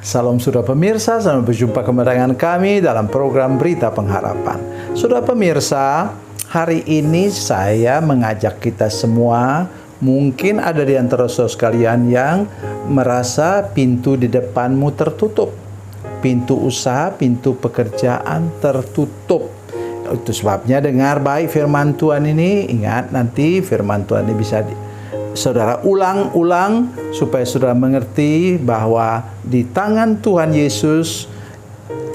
Salam saudara pemirsa, selamat berjumpa kembali dengan kami dalam program Berita Pengharapan. Saudara pemirsa, hari ini saya mengajak kita semua, mungkin ada di antara saudara sekalian yang merasa pintu di depanmu tertutup. Pintu usaha, pintu pekerjaan tertutup. Itu sebabnya dengar baik firman Tuhan ini. Ingat, nanti firman Tuhan ini bisa saudara ulang-ulang supaya saudara mengerti bahwa di tangan Tuhan Yesus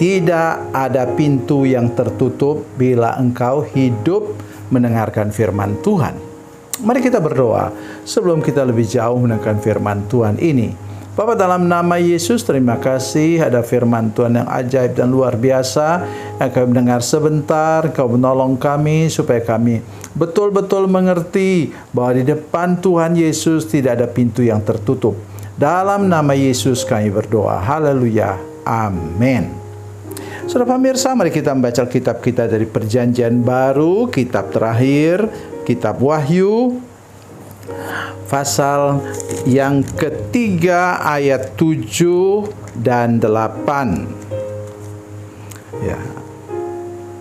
tidak ada pintu yang tertutup bila engkau hidup mendengarkan firman Tuhan. Mari kita berdoa sebelum kita lebih jauh mendengarkan firman Tuhan ini. Bapa, dalam nama Yesus, terima kasih ada firman Tuhan yang ajaib dan luar biasa yang kami mendengar sebentar. Kau menolong kami supaya kami betul-betul mengerti bahwa di depan Tuhan Yesus tidak ada pintu yang tertutup. Dalam nama Yesus kami berdoa. Haleluya. Amin. Saudara pemirsa, mari kita membaca kitab kita dari Perjanjian Baru, kitab terakhir, kitab Wahyu, pasal yang ketiga ayat 7 dan 8. Ya.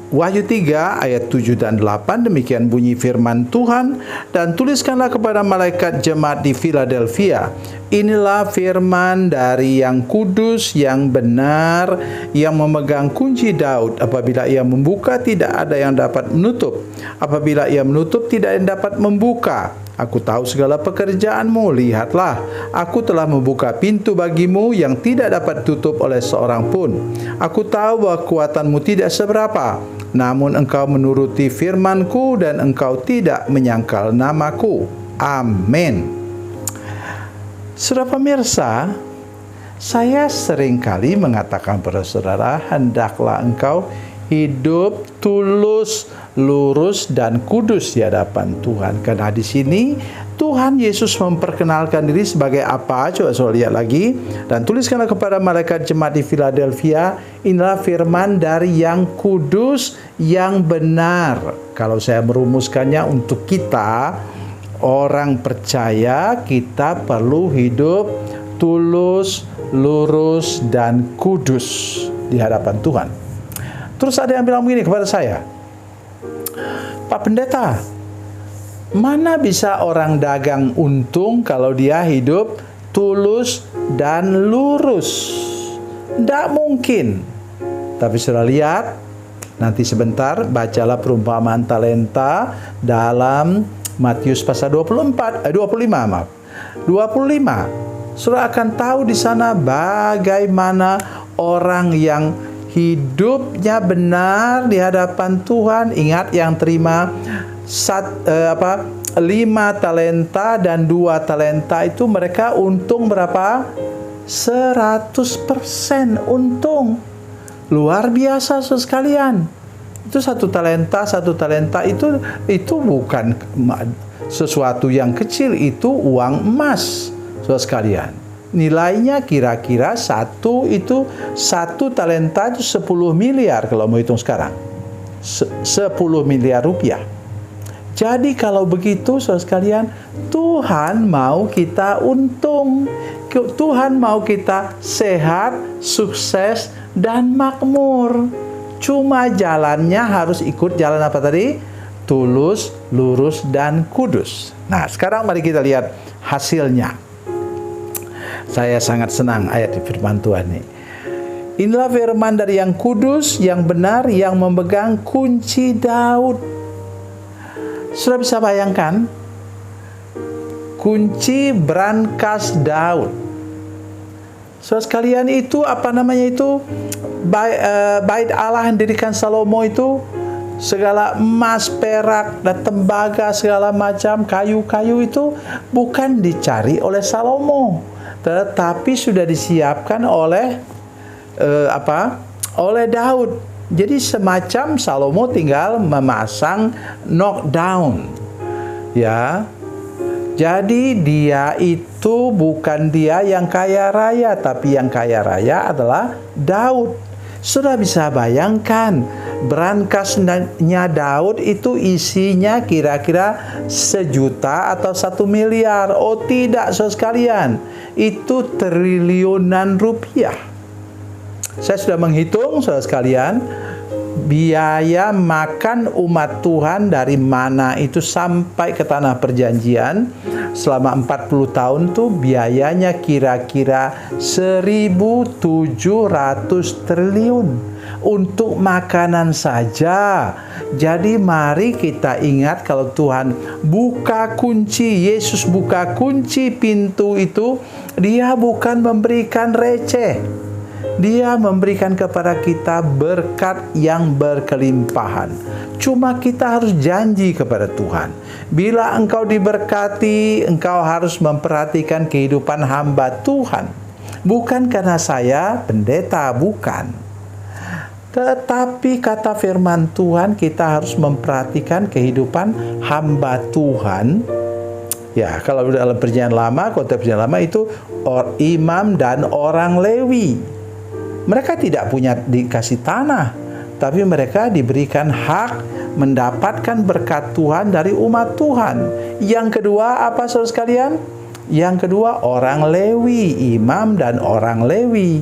Wahyu 3 ayat 7 dan 8, demikian bunyi firman Tuhan, dan tuliskanlah kepada malaikat jemaat di Philadelphia, inilah firman dari yang kudus, yang benar, yang memegang kunci Daud. Apabila ia membuka, tidak ada yang dapat menutup. Apabila ia menutup, tidak ada yang dapat membuka. Aku tahu segala pekerjaanmu, lihatlah, aku telah membuka pintu bagimu yang tidak dapat tutup oleh seorang pun. Aku tahu bahwa kekuatanmu tidak seberapa, namun engkau menuruti firmanku dan engkau tidak menyangkal namaku. Amin. Saudara pemirsa, saya seringkali mengatakan kepada saudara, hendaklah engkau hidup tulus, lurus, dan kudus di hadapan Tuhan. Karena di sini Tuhan Yesus memperkenalkan diri sebagai apa? Coba saya lihat lagi. Dan tuliskanlah kepada malaikat jemaat di Philadelphia, inilah firman dari yang kudus, yang benar. Kalau saya merumuskannya untuk kita, orang percaya, kita perlu hidup tulus, lurus, dan kudus di hadapan Tuhan. Terus ada yang bilang begini kepada saya, Pak Pendeta, mana bisa orang dagang untung kalau dia hidup tulus dan lurus? Tidak mungkin. Tapi sudah lihat, nanti sebentar bacalah perumpamaan talenta dalam Matius pasal 25. Saudara akan tahu di sana bagaimana orang yang hidupnya benar di hadapan Tuhan. Ingat, yang terima 5 talenta dan 2 talenta itu mereka untung berapa? 100% untung. Luar biasa saudara sekalian. Itu 1 talenta itu bukan sesuatu yang kecil, itu uang emas saudara sekalian. Nilainya kira-kira satu talenta itu 10 miliar kalau mau hitung sekarang. 10 miliar rupiah. Jadi kalau begitu saudara sekalian, Tuhan mau kita untung. Tuhan mau kita sehat, sukses, dan makmur. Cuma jalannya harus ikut jalan apa tadi? Tulus, lurus, dan kudus. Nah, sekarang mari kita lihat hasilnya. Saya sangat senang ayat di firman Tuhan ini. Inilah firman dari yang kudus, yang benar, yang memegang kunci Daud. Sudah bisa bayangkan? Kunci brankas Daud. Saudara sekalian, itu apa namanya itu? Bait Allah yang didirikan Salomo itu, segala emas, perak, dan tembaga, segala macam kayu-kayu itu bukan dicari oleh Salomo, tetapi sudah disiapkan oleh oleh Daud. Jadi semacam Salomo tinggal memasang knockdown, ya. Jadi dia itu bukan dia yang kaya raya, tapi yang kaya raya adalah Daud. Sudah bisa bayangkan, berangkasnya Daud itu isinya kira-kira 1.000.000 atau 1 miliar. Oh tidak, saudara sekalian, itu triliunan rupiah. Saya sudah menghitung, saudara sekalian, biaya makan umat Tuhan dari mana itu sampai ke tanah perjanjian selama 40 tahun tuh biayanya kira-kira 1.700 triliun untuk makanan saja. Jadi mari kita ingat, kalau Tuhan buka kunci, Yesus buka kunci pintu itu, Dia bukan memberikan receh. Dia memberikan kepada kita berkat yang berkelimpahan. Cuma kita harus janji kepada Tuhan. Bila engkau diberkati, engkau harus memperhatikan kehidupan hamba Tuhan. Bukan karena saya pendeta, bukan. Tetapi kata firman Tuhan, kita harus memperhatikan kehidupan hamba Tuhan. Ya, kalau dalam perjanjian lama, konteks perjanjian lama itu imam dan orang Lewi. Mereka tidak punya dikasih tanah, tapi mereka diberikan hak mendapatkan berkat Tuhan dari umat Tuhan. Yang kedua apa, saudara sekalian? Yang kedua orang Lewi, imam dan orang Lewi.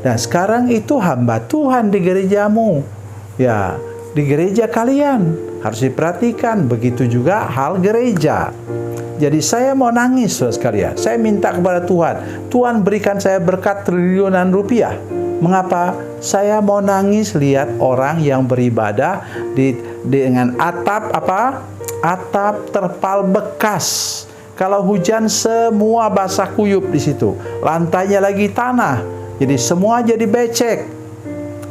Dan sekarang itu hamba Tuhan di gerejamu. Ya, di gereja kalian harus diperhatikan. Begitu juga hal gereja. Jadi saya mau nangis, saudara sekalian. Saya minta kepada Tuhan, Tuhan berikan saya berkat triliunan rupiah. Mengapa? Saya mau nangis lihat orang yang beribadah dengan atap atap terpal bekas. Kalau hujan semua basah kuyup di situ. Lantainya lagi tanah. Jadi semua jadi becek.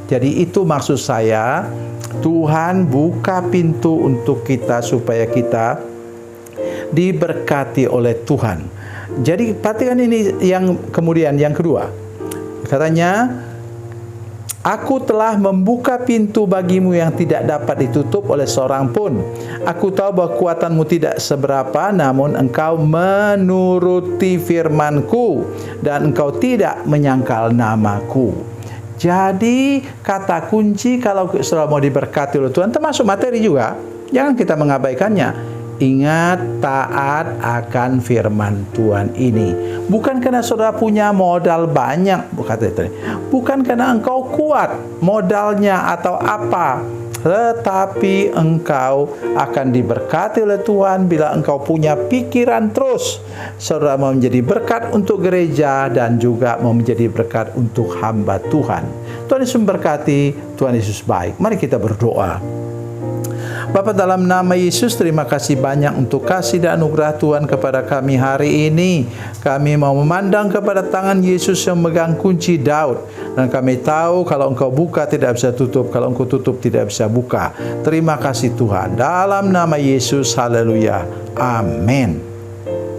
Jadi itu maksud saya, Tuhan buka pintu untuk kita supaya kita diberkati oleh Tuhan. Jadi perhatikan ini yang kemudian yang kedua. Katanya, Aku telah membuka pintu bagimu yang tidak dapat ditutup oleh seorang pun. Aku tahu bahwa kekuatanmu tidak seberapa, namun engkau menuruti firmanku, dan engkau tidak menyangkal namaku. Jadi kata kunci kalau saudara mau diberkati oleh Tuhan, termasuk materi juga, jangan kita mengabaikannya. Ingat, taat akan firman Tuhan ini. Bukan karena saudara punya modal banyak, bukan karena engkau kuat modalnya atau apa, tetapi engkau akan diberkati oleh Tuhan bila engkau punya pikiran terus. Saudara mau menjadi berkat untuk gereja dan juga mau menjadi berkat untuk hamba Tuhan. Tuhan Yesus memberkati, Tuhan Yesus baik. Mari kita berdoa. Bapa, dalam nama Yesus, terima kasih banyak untuk kasih dan anugerah Tuhan kepada kami hari ini. Kami mau memandang kepada tangan Yesus yang memegang kunci Daud. Dan kami tahu kalau engkau buka tidak bisa tutup, kalau engkau tutup tidak bisa buka. Terima kasih Tuhan. Dalam nama Yesus, haleluya. Amin.